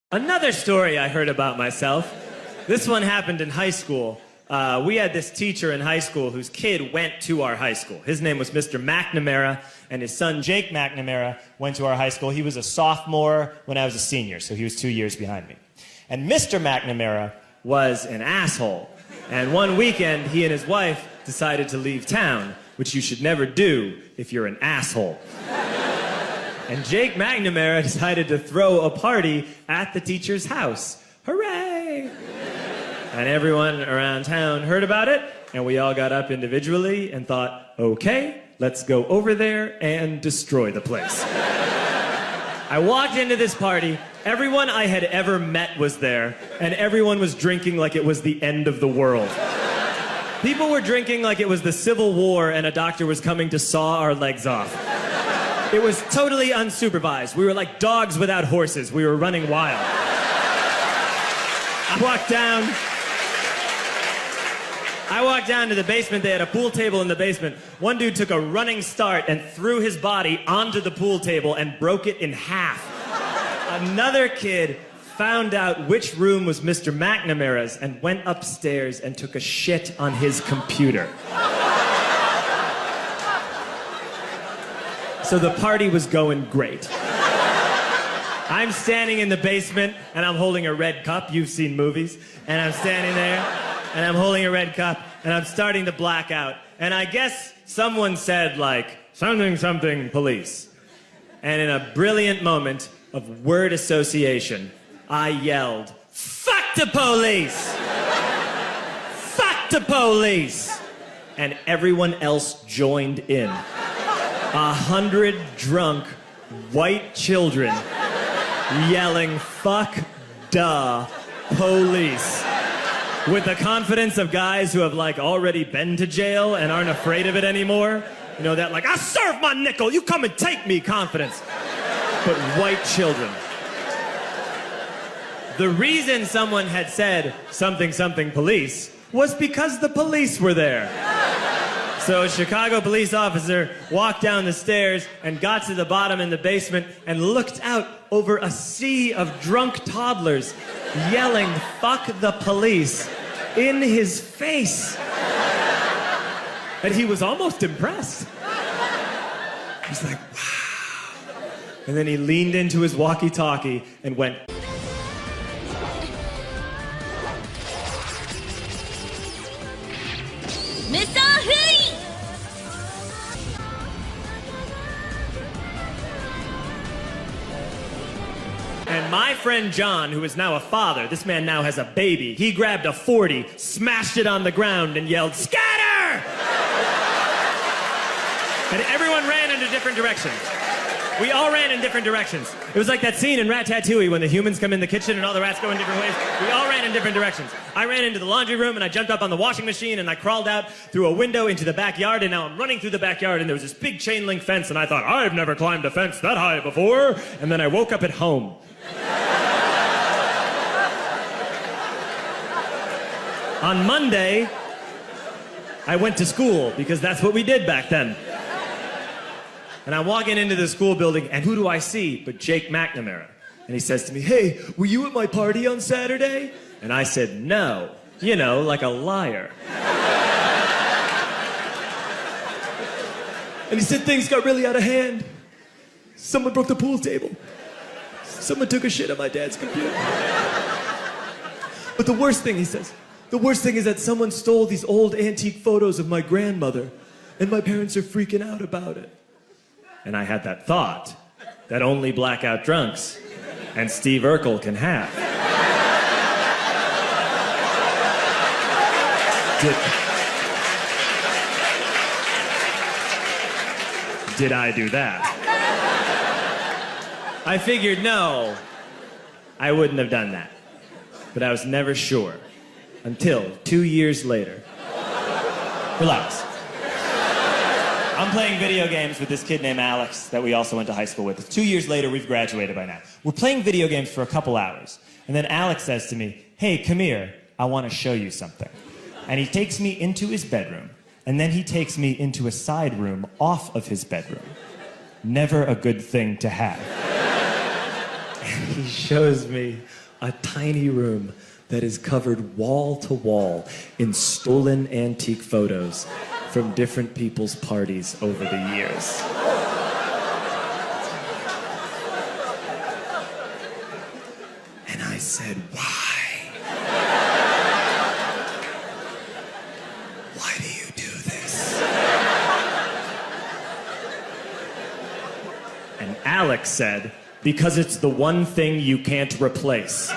Another story I heard about myself. This one happened in high school. We had this teacher in high school whose kid went to our high school. His name was Mr. McNamara, and his son Jake McNamara went to our high school. He was a sophomore when I was a senior, so he was 2 years behind me. And Mr. McNamara was an asshole. And one weekend, he and his wife decided to leave town, which you should never do if you're an asshole. And Jake McNamara decided to throw a party at the teacher's house. Hooray! And everyone around town heard about it, and we all got up individually and thought, okay, let's go over there and destroy the place. I walked into this party, everyone I had ever met was there, and everyone was drinking like it was the end of the world. People were drinking like it was the Civil War and a doctor was coming to saw our legs off. It was totally unsupervised. We were like dogs without horses. We were running wild. I walked down to the basement. They had a pool table in the basement. One dude took a running start and threw his body onto the pool table and broke it in half. Another kid found out which room was Mr. McNamara's and went upstairs and took a shit on his computer. So the party was going great. I'm standing in the basement and I'm holding a red cup. You've seen movies. And I'm standing there and I'm holding a red cup and I'm starting to black out. And I guess someone said like, something, something, police. And in a brilliant moment of word association, I yelled, fuck the police! Fuck the police! And everyone else joined in. 100 drunk white children yelling, fuck the police. With the confidence of guys who have like already been to jail and aren't afraid of it anymore. You know, that like, I serve my nickel, you come and take me confidence. But white children. The reason someone had said something, something police was because the police were there. So a Chicago police officer walked down the stairs and got to the bottom in the basement and looked out over a sea of drunk toddlers yelling, fuck the police, in his face. And he was almost impressed. He's like, wow. And then he leaned into his walkie-talkie and went, Mr. Hui! And my friend John, who is now a father, this man now has a baby, he grabbed a 40, smashed it on the ground, and yelled, scatter! And everyone ran into different directions. We all ran in different directions. It was like that scene in Ratatouille when the humans come in the kitchen and all the rats go in different ways. We all ran in different directions. I ran into the laundry room and I jumped up on the washing machine and I crawled out through a window into the backyard, and now I'm running through the backyard and there was this big chain link fence and I thought, I've never climbed a fence that high before. And then I woke up at home. On Monday, I went to school because that's what we did back then. And I'm walking into the school building, and who do I see but Jake McNamara? And he says to me, hey, were you at my party on Saturday? And I said, no. You know, like a liar. And he said, things got really out of hand. Someone broke the pool table. Someone took a shit on my dad's computer. But the worst thing, he says, the worst thing is that someone stole these old antique photos of my grandmother, and my parents are freaking out about it. And I had that thought that only blackout drunks and Steve Urkel can have. Did I do that? I figured, no, I wouldn't have done that. But I was never sure until 2 years later. Relax. I'm playing video games with this kid named Alex that we also went to high school with. 2 years later, we've graduated by now. We're playing video games for a couple hours. And then Alex says to me, hey, come here, I want to show you something. And he takes me into his bedroom. And then he takes me into a side room off of his bedroom. Never a good thing to have. And he shows me a tiny room that is covered wall to wall in stolen antique photos from different people's parties over the years. And I said, why? Why do you do this? And Alex said, because it's the one thing you can't replace.